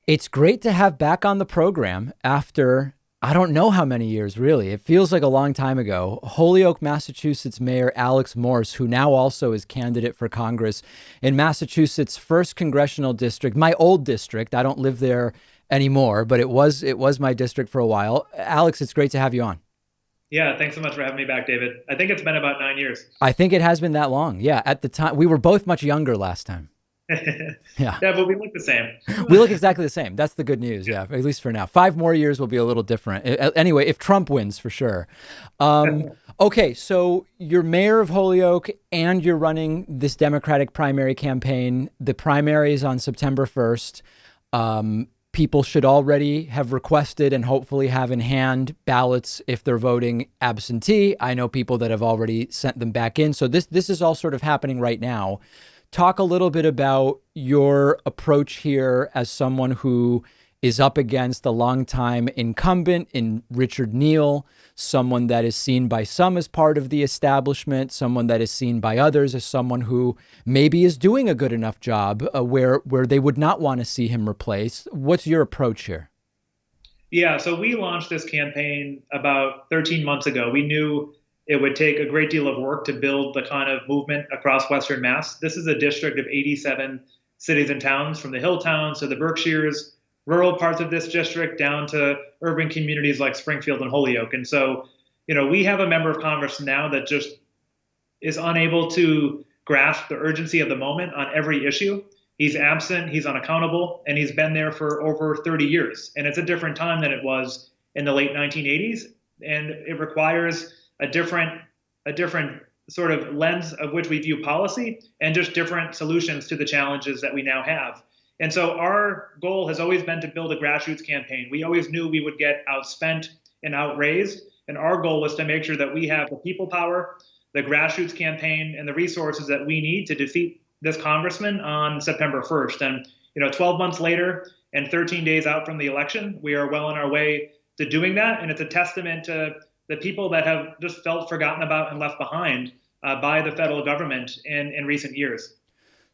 It's great to have back on the program after I don't know how many years, really. It feels like a long time ago. Holyoke, Massachusetts Mayor Alex Morse, who now also is candidate for Congress in Massachusetts' first congressional district, my old district. I don't live there anymore, but it was my district for a while. Alex, it's great to have you on. Yeah, thanks so much for having me back, David. I think it's been about 9 years. I think it has been that long. Yeah, at the time we were both much younger last time. Yeah. Yeah, but we look the same. We look exactly the same. That's the good news. Yeah, at least for now. 5 more years will be a little different. Anyway, if Trump wins, for sure. Okay, so you're mayor of Holyoke and you're running this Democratic primary campaign. The primary is on September 1st. People should already have requested and hopefully have in hand ballots if they're voting absentee. I know people that have already sent them back in. So this is all sort of happening right now. Talk a little bit about your approach here as someone who is up against a longtime incumbent in Richard Neal, someone that is seen by some as part of the establishment, someone that is seen by others as someone who maybe is doing a good enough job where they would not want to see him replaced. What's your approach here? Yeah, so we launched this campaign about 13 months ago. We knew it would take a great deal of work to build the kind of movement across Western Mass. This is a district of 87 cities and towns, from the hill towns to the Berkshires, rural parts of this district down to urban communities like Springfield and Holyoke. And so, we have a member of Congress now that just is unable to grasp the urgency of the moment on every issue. He's absent, he's unaccountable, and he's been there for over 30 years. And it's a different time than it was in the late 1980s. And it requires a different sort of lens of which we view policy and just different solutions to the challenges that we now have. And so our goal has always been to build a grassroots campaign. We always knew we would get outspent and outraised. And our goal was to make sure that we have the people power, the grassroots campaign, and the resources that we need to defeat this congressman on September 1st. And 12 months later and 13 days out from the election, we are well on our way to doing that. And it's a testament to the people that have just felt forgotten about and left behind by the federal government in recent years.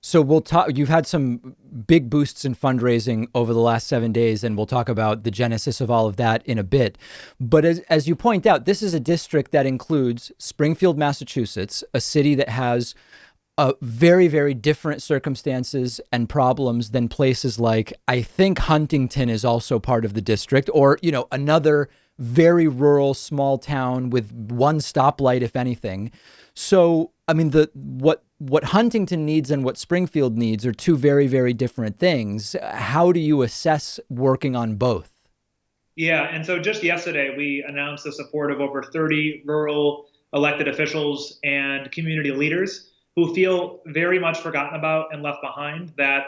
So we'll talk. You've had some big boosts in fundraising over the last 7 days, and we'll talk about the genesis of all of that in a bit. But as you point out, this is a district that includes Springfield, Massachusetts, a city that has very, very different circumstances and problems than places like, I think Huntington is also part of the district, or, another very rural small town with one stoplight, if anything. So, I mean, what Huntington needs and what Springfield needs are two very, very different things. How do you assess working on both? Yeah, and so just yesterday, we announced the support of over 30 rural elected officials and community leaders who feel very much forgotten about and left behind. That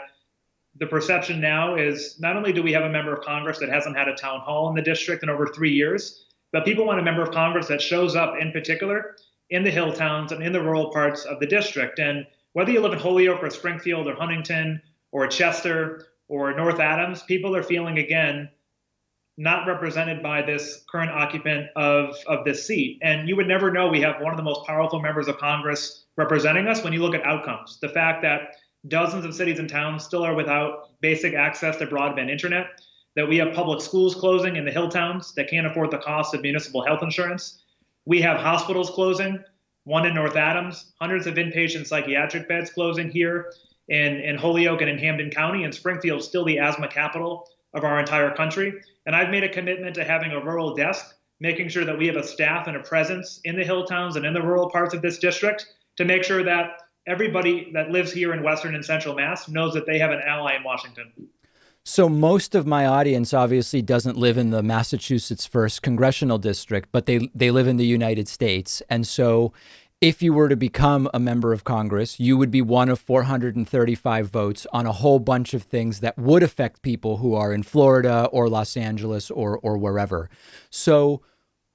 the perception now is not only do we have a member of Congress that hasn't had a town hall in the district in over 3 years, but people want a member of Congress that shows up in particular in the hill towns and in the rural parts of the district. And whether you live in Holyoke or Springfield or Huntington or Chester or North Adams, people are feeling again not represented by this current occupant of this seat. And you would never know we have one of the most powerful members of Congress representing us when you look at outcomes. The fact that dozens of cities and towns still are without basic access to broadband internet, that we have public schools closing in the hill towns that can't afford the cost of municipal health insurance. We have hospitals closing, one in North Adams, hundreds of inpatient psychiatric beds closing here in Holyoke and in Hampden County, and Springfield still the asthma capital of our entire country. And I've made a commitment to having a rural desk, making sure that we have a staff and a presence in the hill towns and in the rural parts of this district to make sure that everybody that lives here in Western and Central Mass knows that they have an ally in Washington. So most of my audience obviously doesn't live in the Massachusetts first congressional district, but they live in the United States. And so if you were to become a member of Congress, you would be one of 435 votes on a whole bunch of things that would affect people who are in Florida or Los Angeles or wherever. So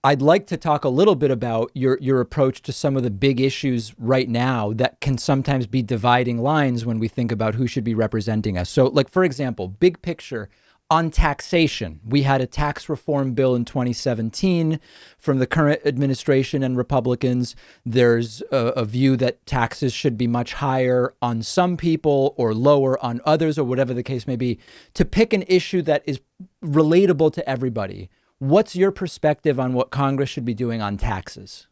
I'd like to talk a little bit about your approach to some of the big issues right now that can sometimes be dividing lines when we think about who should be representing us. So, like, for example, big picture, on taxation. We had a tax reform bill in 2017 from the current administration and Republicans. There's a view that taxes should be much higher on some people or lower on others, or whatever the case may be. To pick an issue that is relatable to everybody, what's your perspective on what Congress should be doing on taxes?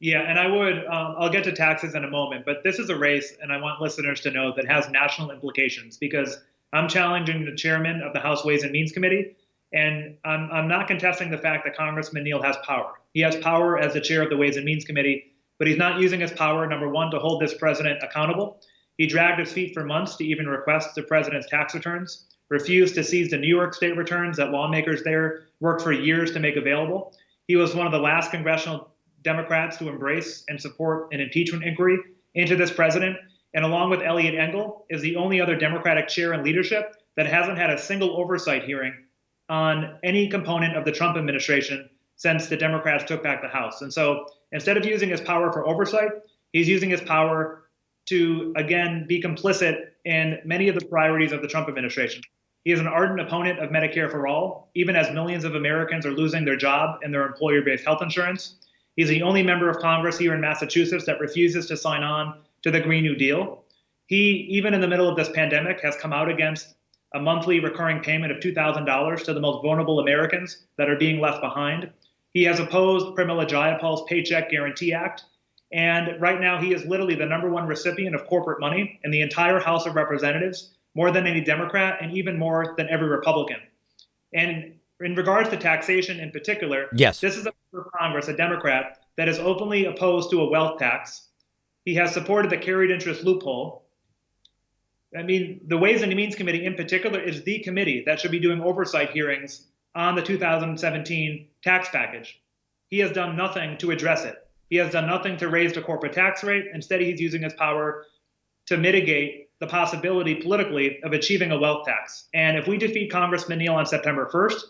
Yeah, and I'll get to taxes in a moment, but this is a race, and I want listeners to know that has national implications, because I'm challenging the chairman of the House Ways and Means Committee, and I'm not contesting the fact that Congressman Neal has power. He has power as the chair of the Ways and Means Committee, but he's not using his power, number one, to hold this president accountable. He dragged his feet for months to even request the president's tax returns, refused to seize the New York State returns that lawmakers there worked for years to make available. He was one of the last congressional Democrats to embrace and support an impeachment inquiry into this president, and along with Eliot Engel, is the only other Democratic chair in leadership that hasn't had a single oversight hearing on any component of the Trump administration since the Democrats took back the House. And so instead of using his power for oversight, he's using his power to, again, be complicit in many of the priorities of the Trump administration. He is an ardent opponent of Medicare for all, even as millions of Americans are losing their job and their employer-based health insurance. He's the only member of Congress here in Massachusetts that refuses to sign on to the Green New Deal. He, even in the middle of this pandemic, has come out against a monthly recurring payment of $2,000 to the most vulnerable Americans that are being left behind. He has opposed Pramila Jayapal's Paycheck Guarantee Act. And right now, he is literally the number one recipient of corporate money in the entire House of Representatives, more than any Democrat and even more than every Republican. And in regards to taxation in particular, yes, this is a member of Congress, a Democrat, that is openly opposed to a wealth tax. He has supported the carried interest loophole. I mean, the Ways and Means Committee in particular is the committee that should be doing oversight hearings on the 2017 tax package. He has done nothing to address it. He has done nothing to raise the corporate tax rate. Instead, he's using his power to mitigate the possibility politically of achieving a wealth tax. And if we defeat Congressman Neal on September 1st,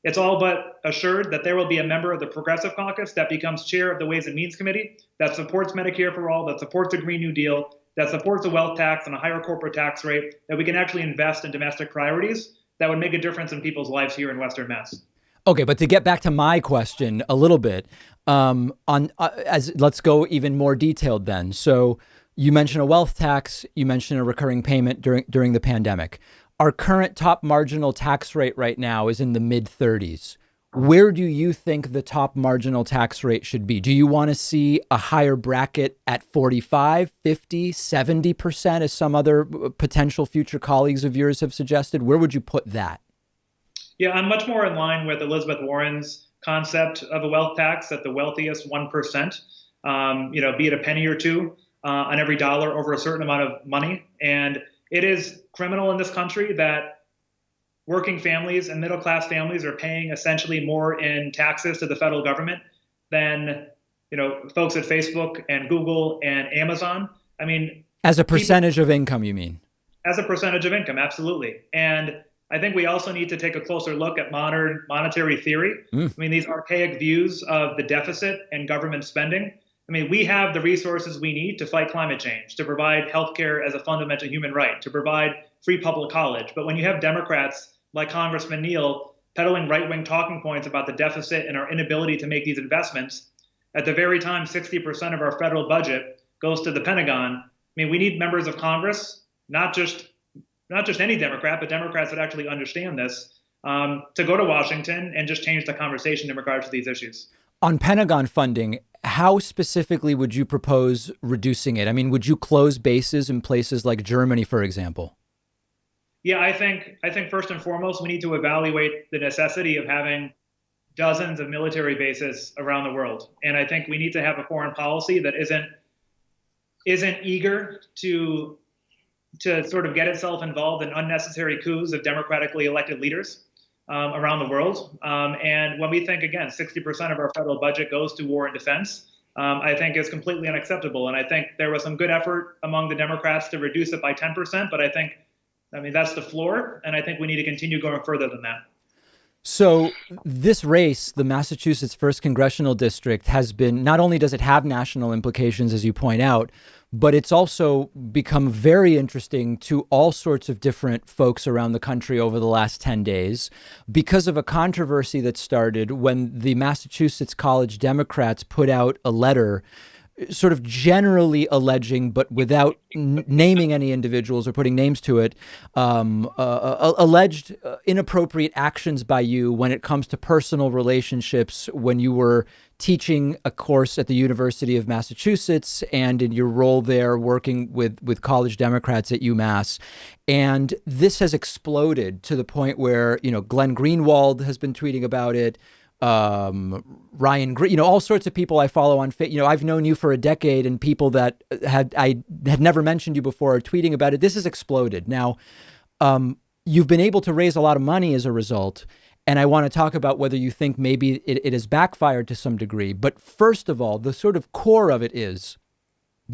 it's all but assured that there will be a member of the Progressive Caucus that becomes chair of the Ways and Means Committee that supports Medicare for all, that supports the Green New Deal, that supports a wealth tax and a higher corporate tax rate, that we can actually invest in domestic priorities that would make a difference in people's lives here in Western Mass. Okay, but to get back to my question a little bit, let's go even more detailed then. So you mentioned a wealth tax, you mentioned a recurring payment during the pandemic. Our current top marginal tax rate right now is in the mid-30s. Where do you think the top marginal tax rate should be? Do you want to see a higher bracket at 45, 50, 70%, as some other potential future colleagues of yours have suggested? Where would you put that? Yeah, I'm much more in line with Elizabeth Warren's concept of a wealth tax at the wealthiest 1%, be it a penny or two on every dollar over a certain amount of money. And it is criminal in this country that working families and middle-class families are paying essentially more in taxes to the federal government than, folks at Facebook and Google and Amazon. I mean, as a percentage of income, you mean? As a percentage of income, absolutely. And I think we also need to take a closer look at modern monetary theory. I mean, these archaic views of the deficit and government spending. I mean, we have the resources we need to fight climate change, to provide healthcare as a fundamental human right, to provide free public college. But when you have Democrats like Congressman Neal peddling right-wing talking points about the deficit and our inability to make these investments, at the very time 60% of our federal budget goes to the Pentagon, I mean, we need members of Congress, not just any Democrat, but Democrats that actually understand this, to go to Washington and just change the conversation in regards to these issues. On Pentagon funding, how specifically would you propose reducing it? I mean, would you close bases in places like Germany, for example? Yeah, I think first and foremost, we need to evaluate the necessity of having dozens of military bases around the world. And I think we need to have a foreign policy that isn't eager to sort of get itself involved in unnecessary coups of democratically elected leaders around the world. And when we think, again, 60% of our federal budget goes to war and defense, I think is completely unacceptable. And I think there was some good effort among the Democrats to reduce it by 10%, but I mean, that's the floor. And I think we need to continue going further than that. So this race, the Massachusetts 1st Congressional District, has been, not only does it have national implications, as you point out, but it's also become very interesting to all sorts of different folks around the country over the last 10 days because of a controversy that started when the Massachusetts College Democrats put out a letter sort of generally alleging, but without naming any individuals or putting names to it, alleged inappropriate actions by you when it comes to personal relationships when you were teaching a course at the University of Massachusetts and in your role there working with college Democrats at UMass. And this has exploded to the point where, Glenn Greenwald has been tweeting about it. Ryan Green, all sorts of people I follow on Facebook. I've known you for a decade, and people that I had never mentioned you before are tweeting about it. This has exploded. Now, you've been able to raise a lot of money as a result, and I want to talk about whether you think maybe it has backfired to some degree. But first of all, the sort of core of it is,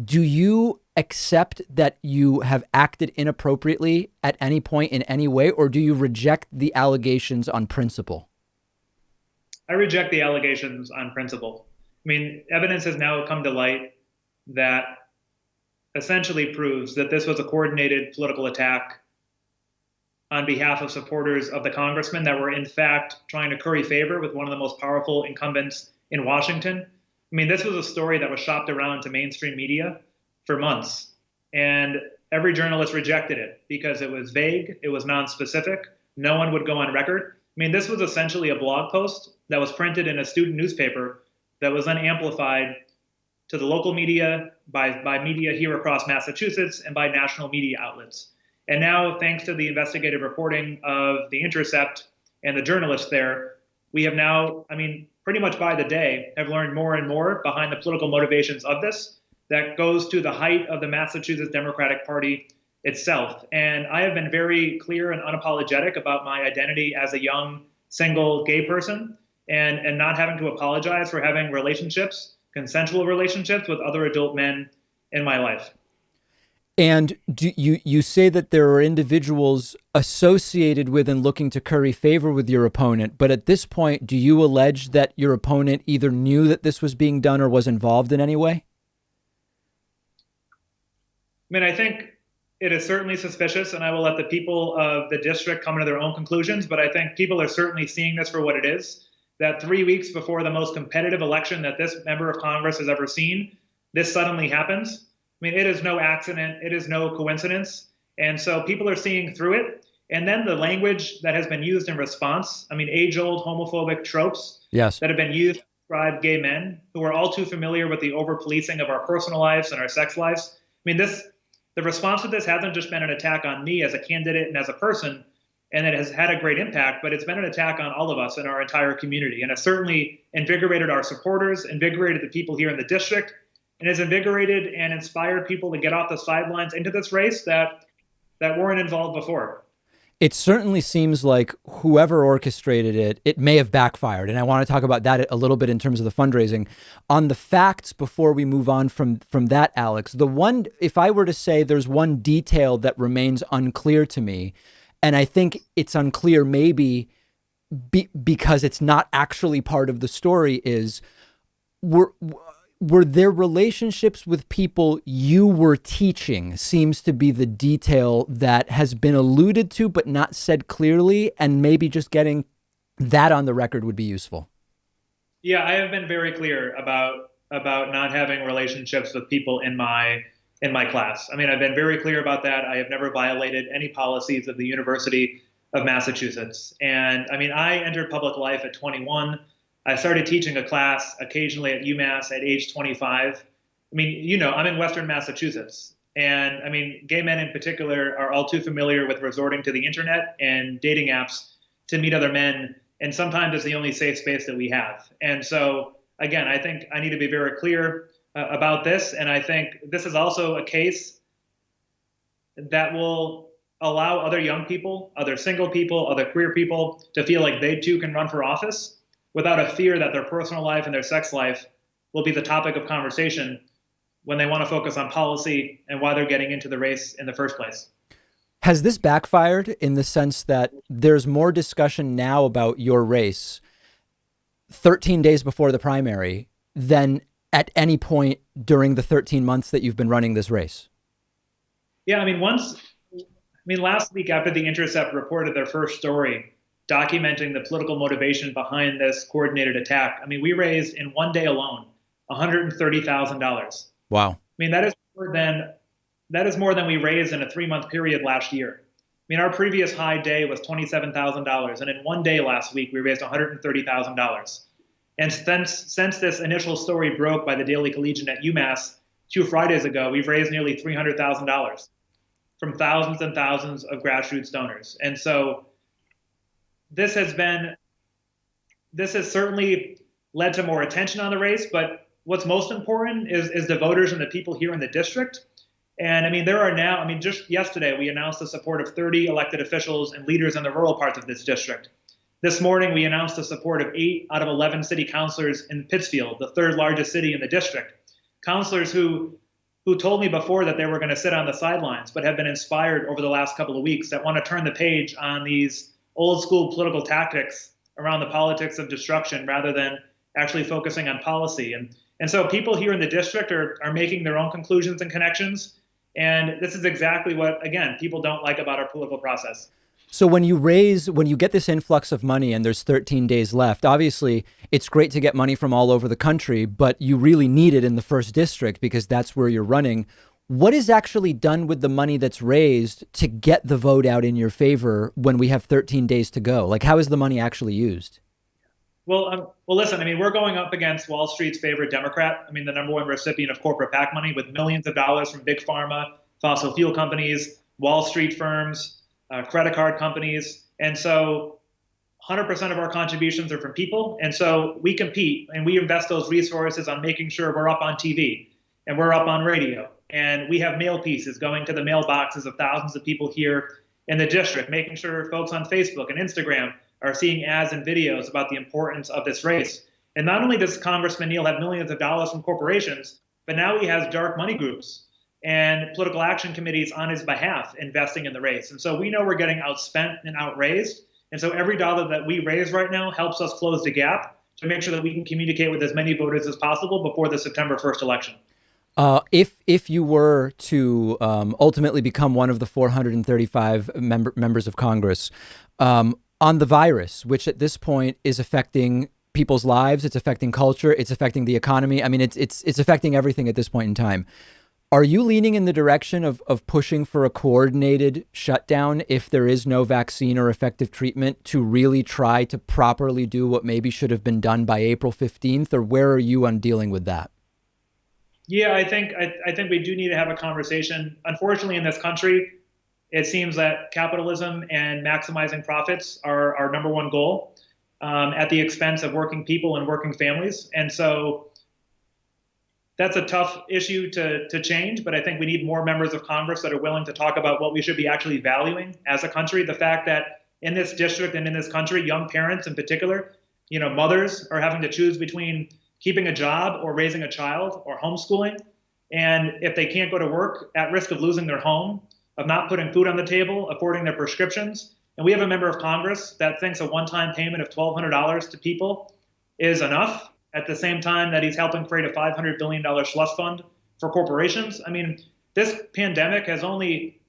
do you accept that you have acted inappropriately at any point in any way, or do you reject the allegations on principle? I reject the allegations on principle. I mean, evidence has now come to light that essentially proves that this was a coordinated political attack on behalf of supporters of the congressman that were in fact trying to curry favor with one of the most powerful incumbents in Washington. I mean, this was a story that was shopped around to mainstream media for months, and every journalist rejected it because it was vague, it was nonspecific, no one would go on record. I mean, this was essentially a blog post that was printed in a student newspaper that was then amplified to the local media, by media here across Massachusetts, and by national media outlets. And now, thanks to the investigative reporting of The Intercept and the journalists there, we have now, pretty much by the day, have learned more and more behind the political motivations of this that goes to the height of the Massachusetts Democratic Party itself. And I have been very clear and unapologetic about my identity as a young, single, gay person, and not having to apologize for having relationships, consensual relationships with other adult men in my life. And you say that there are individuals associated with and looking to curry favor with your opponent, but at this point, do you allege that your opponent either knew that this was being done or was involved in any way? I think it is certainly suspicious, and I will let the people of the district come to their own conclusions, but I think people are certainly seeing this for what it is, that 3 weeks before the most competitive election that this member of Congress has ever seen, this suddenly happens. It is no accident. It is no coincidence. And so people are seeing through it. And then the language that has been used in response, age-old homophobic tropes Yes, that have been used to describe gay men who are all too familiar with the over-policing of our personal lives and our sex lives. The response to this hasn't just been an attack on me as a candidate and as a person, and it has had a great impact, but it's been an attack on all of us in our entire community. And it's certainly invigorated our supporters, invigorated the people here in the district, and has invigorated and inspired people to get off the sidelines into this race that weren't involved before. it certainly seems like whoever orchestrated it, it may have backfired. And I want to talk about that a little bit in terms of the fundraising. On the facts, before we move on from that, Alex, if I were to say there's one detail that remains unclear to me, and I think it's unclear maybe because it's not actually part of the story, is were there relationships with people you were teaching seems to be the detail that has been alluded to but not said clearly, and maybe just getting that on the record would be useful. Yeah, I have been very clear about not having relationships with people in my class. I've been very clear about that. I have never violated any policies of the University of Massachusetts. And I entered public life at 21. I started teaching a class occasionally at UMass at age 25. I'm in Western Massachusetts. And gay men in particular are all too familiar with resorting to the internet and dating apps to meet other men. And sometimes it's the only safe space that we have. And so, again, I think I need to be very clear about this. And I think this is also a case that will allow other young people, other single people, other queer people to feel like they too can run for office without a fear that their personal life and their sex life will be the topic of conversation when they want to focus on policy and why they're getting into the race in the first place. Has this backfired in the sense that there's more discussion now about your race 13 days before the primary than at any point during the 13 months that you've been running this race? Yeah, last week after The Intercept reported their first story documenting the political motivation behind this coordinated attack, we raised in one day alone $130,000. Wow. That is more than we raised in a 3-month period last year. Our previous high day was $27,000, and in one day last week we raised $130,000. And since this initial story broke by the Daily Collegian at UMass 2 Fridays ago, we've raised nearly $300,000 from thousands and thousands of grassroots donors. And so this has certainly led to more attention on the race, but what's most important is the voters and the people here in the district. And there are now, just yesterday, we announced the support of 30 elected officials and leaders in the rural parts of this district. This morning, we announced the support of 8 out of 11 city councilors in Pittsfield, the 3rd largest city in the district. Councilors who told me before that they were going to sit on the sidelines, but have been inspired over the last couple of weeks, that want to turn the page on these old school political tactics around the politics of destruction rather than actually focusing on policy. And so people here in the district are making their own conclusions and connections. And this is exactly what, again, people don't like about our political process. So when you get this influx of money and there's 13 days left, obviously it's great to get money from all over the country, but you really need it in the 1st district because that's where you're running. What is actually done with the money that's raised to get the vote out in your favor when we have 13 days to go? Like, how is the money actually used? Well, listen, we're going up against Wall Street's favorite Democrat. The number one recipient of corporate PAC money with millions of dollars from big pharma, fossil fuel companies, Wall Street firms, credit card companies. And so 100% of our contributions are from people. And so we compete and we invest those resources on making sure we're up on TV and we're up on radio. And we have mail pieces going to the mailboxes of thousands of people here in the district, making sure folks on Facebook and Instagram are seeing ads and videos about the importance of this race. And not only does Congressman Neal have millions of dollars from corporations, but now he has dark money groups and political action committees on his behalf investing in the race. And so we know we're getting outspent and outraised. And so every dollar that we raise right now helps us close the gap to make sure that we can communicate with as many voters as possible before the September 1st election. If you were to ultimately become one of the 435 members of Congress, on the virus, which at this point is affecting people's lives, it's affecting culture, it's affecting the economy. It's affecting everything at this point in time. Are you leaning in the direction of pushing for a coordinated shutdown if there is no vaccine or effective treatment to really try to properly do what maybe should have been done by April 15th? Or where are you on dealing with that? Yeah, I think we do need to have a conversation. Unfortunately, in this country, it seems that capitalism and maximizing profits are our number one goal at the expense of working people and working families. And so that's a tough issue to change, but I think we need more members of Congress that are willing to talk about what we should be actually valuing as a country. The fact that in this district and in this country, young parents in particular, mothers are having to choose between keeping a job or raising a child or homeschooling. And if they can't go to work, at risk of losing their home, of not putting food on the table, affording their prescriptions. And we have a member of Congress that thinks a one-time payment of $1,200 to people is enough, at the same time that he's helping create a $500 billion slush fund for corporations. This pandemic has only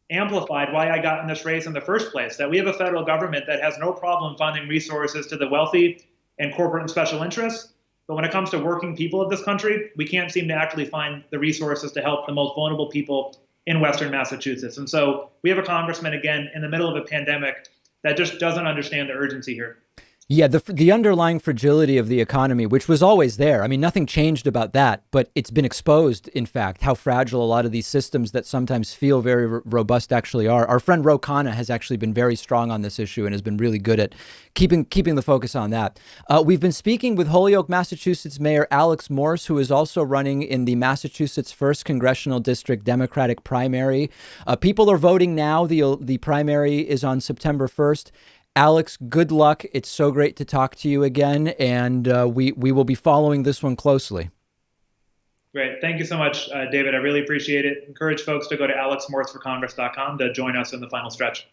amplified why I got in this race in the first place, that we have a federal government that has no problem funding resources to the wealthy and corporate and special interests. But when it comes to working people of this country, we can't seem to actually find the resources to help the most vulnerable people in Western Massachusetts. And so we have a congressman, again, in the middle of a pandemic that just doesn't understand the urgency here. Yeah, the underlying fragility of the economy, which was always there. Nothing changed about that, but it's been exposed, in fact, how fragile a lot of these systems that sometimes feel very robust actually are. Our friend Ro Khanna has actually been very strong on this issue and has been really good at keeping the focus on that. We've been speaking with Holyoke, Massachusetts Mayor Alex Morse, who is also running in the Massachusetts 1st Congressional District Democratic primary. People are voting now. The primary is on September 1st. Alex, good luck. It's so great to talk to you again, and we will be following this one closely. Great. Thank you so much, David. I really appreciate it. Encourage folks to go to alexmorseforcongress.com to join us in the final stretch.